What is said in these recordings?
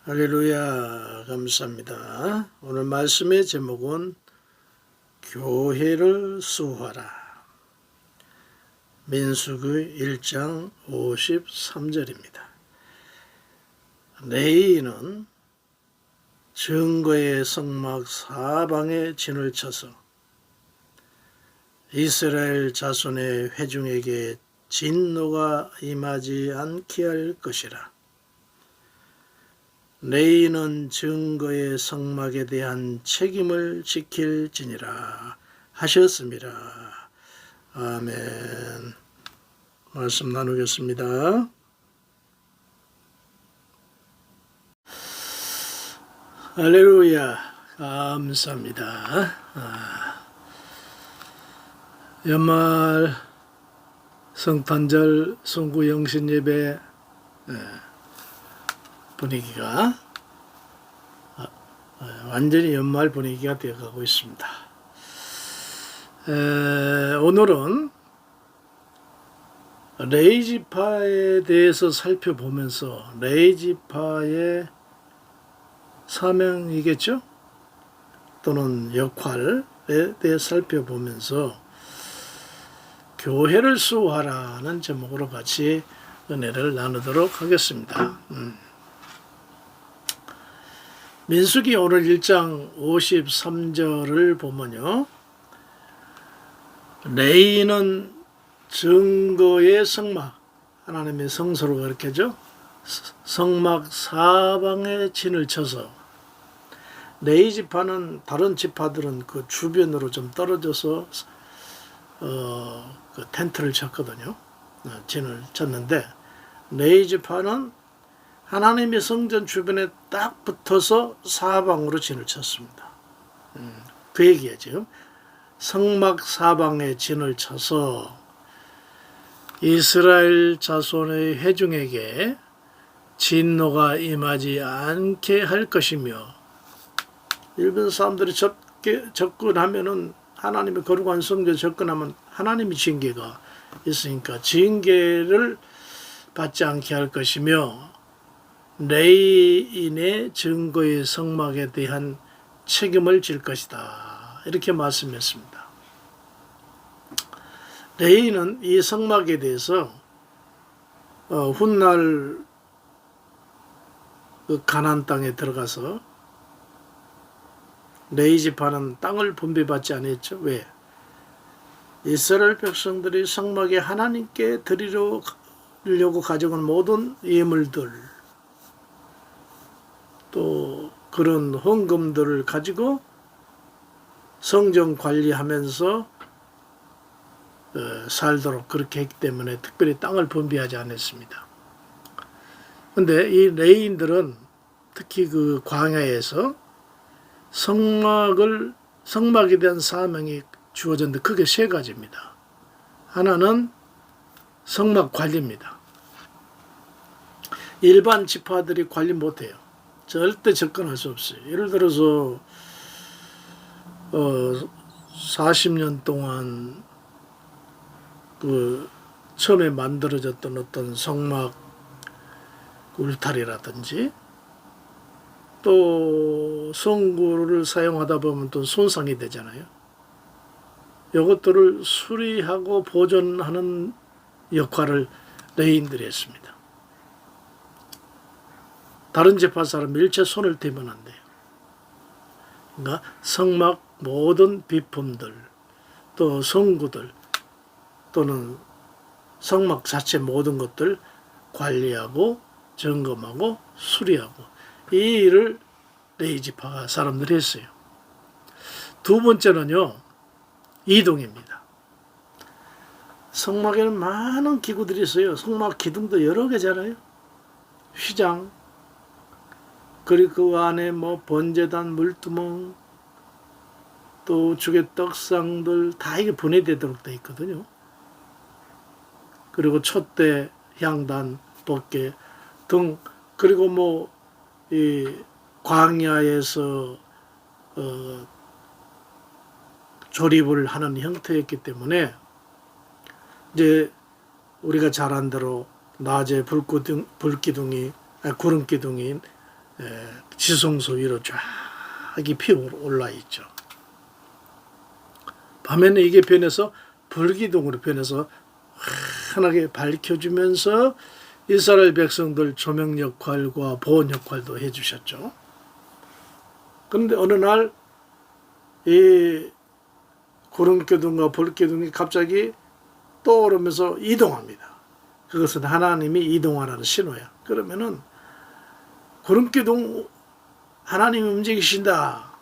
할렐루야, 감사합니다. 오늘 말씀의 제목은 교회를 수호하라. 민수기 1장 53절입니다. 레위인은 증거의 성막 사방에 진을 쳐서 이스라엘 자손의 회중에게 진노가 임하지 않게 할 것이라. 레위인은 증거의 성막에 대한 책임을 지킬지니라 하셨습니다. 아멘. 말씀 나누겠습니다. 할렐루야, 감사합니다. 연말 성탄절 송구 영신 예배 분위기가 완전히 연말 분위기가 되어가고 있습니다. 오늘은 레위지파에 대해서 살펴보면서 레위지파의 사명이겠죠? 또는 역할에 대해 살펴보면서 교회를 수호하라는 제목으로 같이 은혜를 나누도록 하겠습니다. 민수기 오늘 1장 53절을 보면요, 레위인은 증거의 성막, 하나님의 성소로 가르쳐죠. 성막 사방에 진을 쳐서, 레위 지파는 다른 지파들은 그 주변으로 좀 떨어져서 그 텐트를 쳤거든요. 진을 쳤는데 레위 지파는 하나님의 성전 주변에 딱 붙어서 사방으로 진을 쳤습니다. 그 얘기예요. 지금 성막 사방에 진을 쳐서 이스라엘 자손의 회중에게 진노가 임하지 않게 할 것이며, 일본 사람들이 접근하면은 하나님의 거룩한 성전 접근하면 하나님의 징계가 있으니까 징계를 받지 않게 할 것이며, 레위인의 증거의 성막에 대한 책임을 질 것이다. 이렇게 말씀했습니다. 레위인은 이 성막에 대해서 훗날 그 가나안 땅에 들어가서 레위 지파는 땅을 분배받지 않았죠. 왜? 이스라엘 백성들이 성막에 하나님께 드리려고 가져온 모든 예물들, 또 그런 헌금들을 가지고 성전 관리하면서 살도록 그렇게 했기 때문에 특별히 땅을 분배하지 않았습니다. 그런데 이 레위인들은 특히 그 광야에서 성막에 대한 사명이 주어졌는데 크게 세 가지입니다. 하나는 성막 관리입니다. 일반 지파들이 관리 못해요. 절대 접근할 수 없어요. 예를 들어서 40년 동안 그 처음에 만들어졌던 어떤 성막 울타리라든지, 또 성구를 사용하다 보면 또 손상이 되잖아요. 이것들을 수리하고 보존하는 역할을 레위인들이 했습니다. 다른 지파 사람 일체 손을 대면 안 돼요. 그러니까 성막 모든 비품들, 또 성구들, 또는 성막 자체 모든 것들 관리하고 점검하고 수리하고, 이 일을 레위 지파 사람들이 했어요. 두 번째는요, 이동입니다. 성막에는 많은 기구들이 있어요. 성막 기둥도 여러 개잖아요. 휘장, 그리고 그 안에 번제단, 물두멍, 또 우측에 떡상들 다 이게 분해되도록 되어 있거든요. 그리고 촛대, 향단, 법궤 등, 그리고 이 광야에서 조립을 하는 형태였기 때문에 이제 우리가 잘 안 대로 낮에 구름기둥이 지성소 위로 쫙이 피어올라 있죠. 밤에는 이게 변해서 불기둥으로 변해서 환하게 밝혀주면서 이스라엘 백성들 조명 역할과 보온 역할도 해주셨죠. 그런데 어느 날 이 구름기둥과 불기둥이 갑자기 떠오르면서 이동합니다. 그것은 하나님이 이동하라는 신호야. 그러면은 구름기둥 하나님이 움직이신다.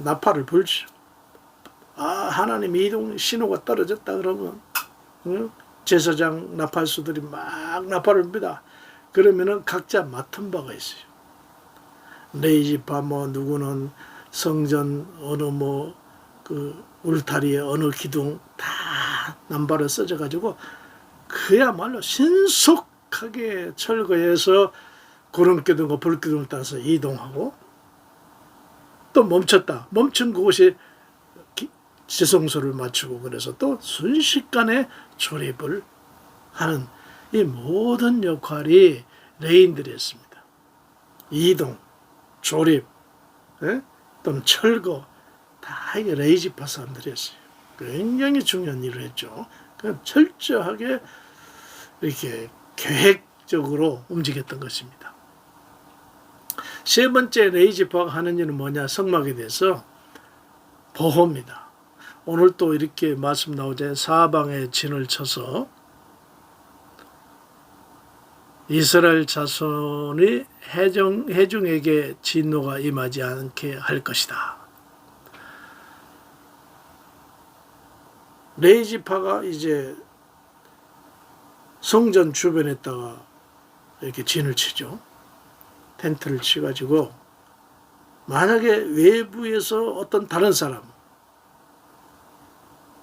나팔을 불죠. 하나님 이동 신호가 떨어졌다 그러면 제사장 나팔수들이 막 나팔을 붑니다. 그러면은 각자 맡은 바가 있어요. 레이지파 누구는 성전 어느 그 울타리에 어느 기둥 다 남발을 써져 가지고 그야말로 신속하게 철거해서 구름기둥과 불기둥을 따라서 이동하고 또 멈췄다. 멈춘 그곳이 지성소를 맞추고 그래서 또 순식간에 조립을 하는 이 모든 역할이 레인들이 했습니다. 이동, 조립, 또는 철거 다 이게 레이지파 사람들이 했어요. 굉장히 중요한 일을 했죠. 철저하게 이렇게 계획적으로 움직였던 것입니다. 세 번째 레이지파가 하는 일은 뭐냐? 성막에 대해서 보호입니다. 오늘 또 이렇게 말씀 나오자 사방에 진을 쳐서 이스라엘 자손이 회중에게 진노가 임하지 않게 할 것이다. 레이지파가 이제 성전 주변에다가 이렇게 진을 치죠. 텐트를 치가지고 만약에 외부에서 어떤 다른 사람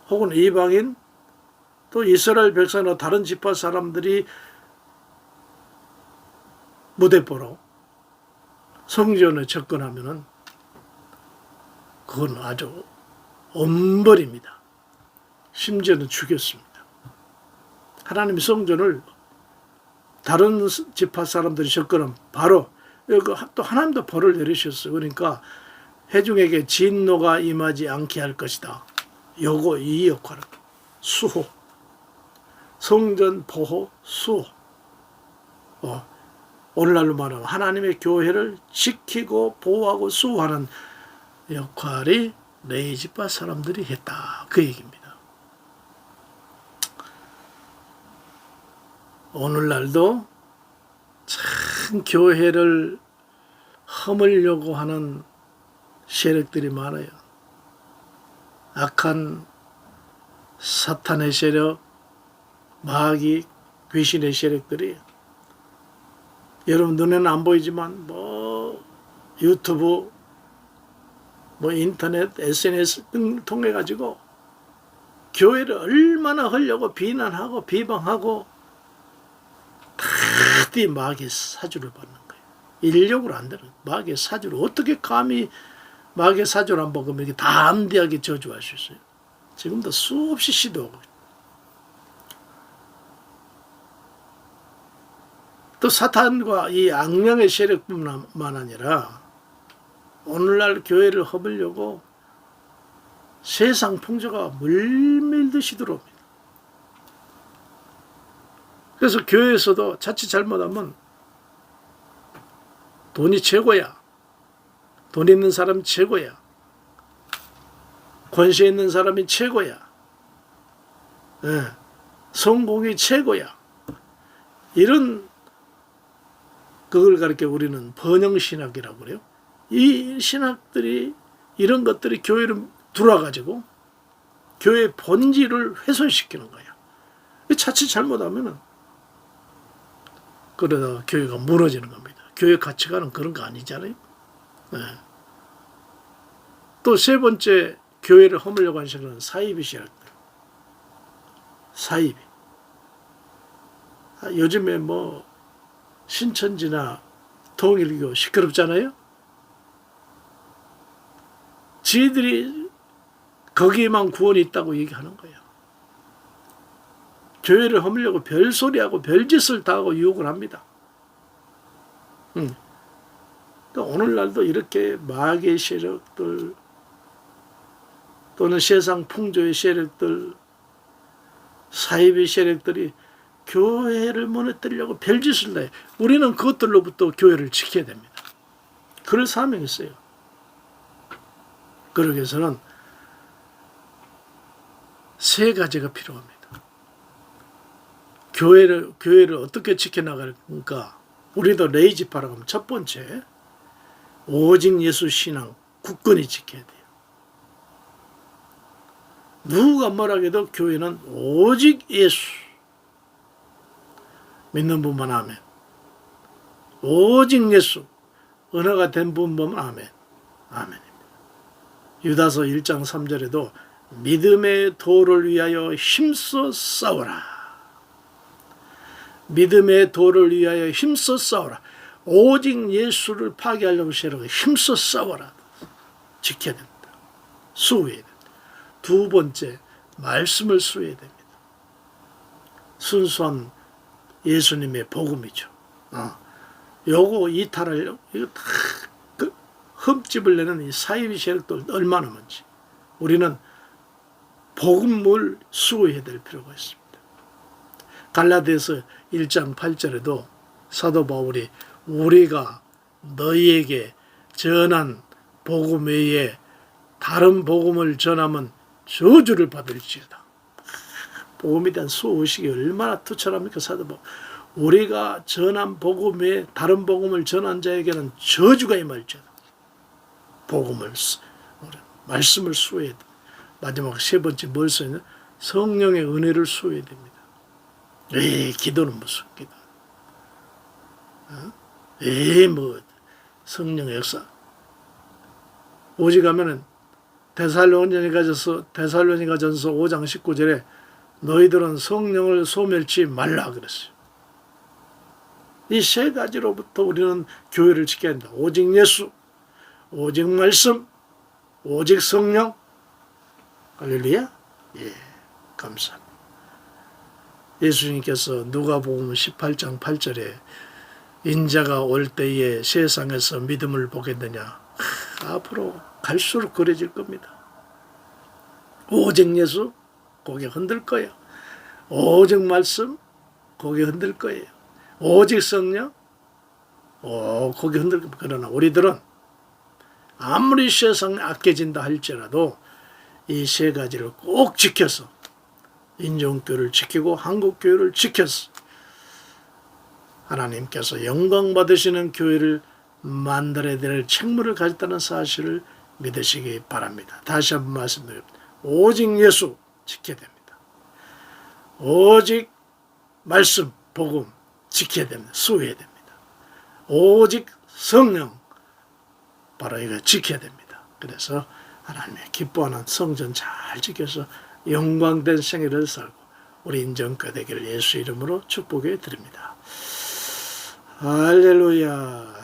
혹은 이방인 또 이스라엘 백성이나 다른 지파 사람들이 무대 보러 성전에 접근하면은 그건 아주 엄벌입니다. 심지어는 죽였습니다. 하나님의 성전을 다른 지파 사람들이 접근하면 바로 또 하나님도 벌을 내리셨어요. 그러니까 회중에게 진노가 임하지 않게 할 것이다. 요거 이 역할은 수호, 성전 보호 수호. 오늘날로 말하면 하나님의 교회를 지키고 보호하고 수호하는 역할이 레이지파 사람들이 했다. 그 얘기입니다. 오늘날도 참 교회를 허물려고 하는 세력들이 많아요. 악한 사탄의 세력, 마귀, 귀신의 세력들이 여러분 눈에는 안 보이지만 유튜브, 인터넷, SNS 등 통해 가지고 교회를 얼마나 하려고 비난하고 비방하고 다 마귀의 사주를 받는 거예요. 인력으로 안 되는 마귀의 사주를 어떻게 감히 마귀의 사주를 안 먹으면 이게 다 담대하게 저주할 수 있어요. 지금도 수없이 시도하고 또 사탄과 이 악령의 세력뿐만 아니라 오늘날 교회를 허물려고 세상 풍조가 물밀듯이 들어옵니다. 그래서 교회에서도 자칫 잘못하면 돈이 최고야. 돈 있는 사람이 최고야. 권세 있는 사람이 최고야. 성공이 최고야. 이런 그걸 가르쳐 우리는 번영신학이라고 그래요. 이 신학들이 이런 것들이 교회를 들어와가지고 교회의 본질을 훼손시키는 거야. 자칫 잘못하면은 그러다가 교회가 무너지는 겁니다. 교회 가치관은 그런 거 아니잖아요. 또 세 번째 교회를 허물려고 하는 시작은 사이비 신학들. 사이비. 요즘에 신천지나 통일교 시끄럽잖아요. 지들이 거기에만 구원이 있다고 얘기하는 거예요. 교회를 허물려고 별소리하고 별짓을 다 하고 유혹을 합니다. 또 오늘날도 이렇게 마귀의 세력들 또는 세상 풍조의 세력들, 사이비 세력들이 교회를 무너뜨리려고 별짓을 내. 우리는 그것들로부터 교회를 지켜야 됩니다. 그럴 사명이 있어요. 그러기 위해서는 세 가지가 필요합니다. 교회를 어떻게 지켜나갈까? 우리도 레이지파라고 하면 첫 번째, 오직 예수 신앙 굳건히 지켜야 돼요. 누가 뭐라 해도 교회는 오직 예수 믿는 분만 아멘. 오직 예수 은혜가 된 분만 아멘. 아멘입니다. 유다서 1장 3절에도 믿음의 도를 위하여 힘써 싸우라. 믿음의 도를 위하여 힘써 싸우라. 오직 예수를 파괴하려고 세력을 힘써 싸워라. 지켜야 됩니다. 수호해야 됩니다. 두 번째, 말씀을 수호해야 됩니다. 순수한 예수님의 복음이죠. 요거 이탈하려고 이거 다 흠집을 내는 이 사이비 세력들 얼마나 많지. 우리는 복음을 수호해야 될 필요가 있습니다. 갈라디아서 1장 8절에도 사도 바울이 우리가 너희에게 전한 복음 외에 다른 복음을 전하면 저주를 받을지어다. 복음에 대한 수호의식이 얼마나 투철합니까? 사도 바울. 우리가 전한 복음 외에 다른 복음을 전한 자에게는 저주가 임할지어다. 복음을, 말씀을 수호해야 돼. 마지막 세 번째 뭘 써있냐? 성령의 은혜를 수호해야 됩니다. 기도는 무슨 기도? 성령의 역사. 오직 하면은 데살로니가전서 5장 19절에 너희들은 성령을 소멸치 말라 그랬어요. 이 세 가지로부터 우리는 교회를 지켜야 한다. 오직 예수, 오직 말씀, 오직 성령. 할렐루야. 예, 감사합니다. 예수님께서 누가복음 18장 8절에 인자가 올 때에 세상에서 믿음을 보겠느냐. 앞으로 갈수록 그래질 겁니다. 오직 예수, 고개 흔들 거예요. 오직 말씀, 고개 흔들 거예요. 오직 성령, 고개 흔들 겁니다. 그러나 우리들은 아무리 세상에 악해진다 할지라도 이 세 가지를 꼭 지켜서 인종교를 지키고 한국교회를 지켜서 하나님께서 영광 받으시는 교회를 만들어야 될 책무를 가졌다는 사실을 믿으시기 바랍니다. 다시 한번 말씀드립니다. 오직 예수 지켜야 됩니다. 오직 말씀, 복음 지켜야 됩니다. 수호해야 됩니다. 오직 성령 바로 이거 지켜야 됩니다. 그래서 하나님의 기뻐하는 성전 잘 지켜서 영광된 생애를 살고 우리 인정교회 되기를 예수 이름으로 축복해 드립니다. 할렐루야.